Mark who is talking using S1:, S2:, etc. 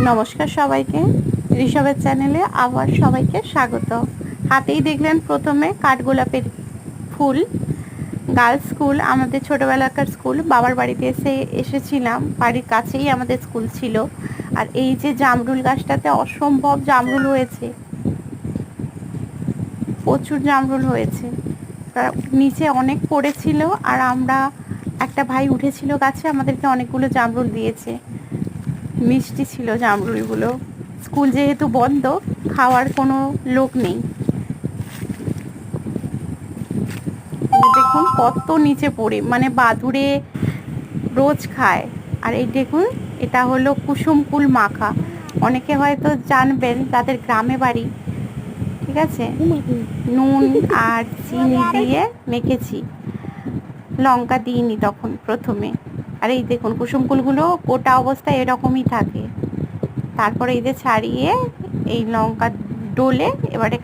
S1: নমস্কার সবাইকে, ঋষভের চ্যানেলে আবার সবাইকে স্বাগত। হাতেই দেখলেন প্রথমে কাঠগোলাপের ফুল। গার্লস স্কুল, আমাদের ছোটোবেলাকার স্কুল। বাবার বাড়িতে এসেছিলাম, বাড়ির কাছেই আমাদের স্কুল ছিল। আর এই যে জামরুল গাছটাতে অসম্ভব জামরুল হয়েছে, প্রচুর জামরুল হয়েছে। নিচে অনেক পড়েছিল, আর আমরা একটা ভাই উঠেছিল গাছে, আমাদেরকে অনেকগুলো জামরুল দিয়েছে। মিষ্টি ছিল জামরুলগুলো। স্কুল যেহেতু বন্ধ, খাওয়ার কোনো লোক নেই। দেখুন কত নিচে পড়ে, মানে বাদুড়ে রোজ খায়। আর এই দেখুন, এটা হলো কুসুম কুল মাখা। অনেকে হয়তো জানবেন যাদের গ্রামে বাড়ি, ঠিক আছে। নুন আর চিনি দিয়ে মেখেছি, লঙ্কা দিইনি তখন প্রথমে। আর এই দেখুন কুসুম কুলগুলো গোটা অবস্থায় এরকমই থাকে। তারপরে এই যে ছাড়িয়ে এই লঙ্কা ডলে এবারে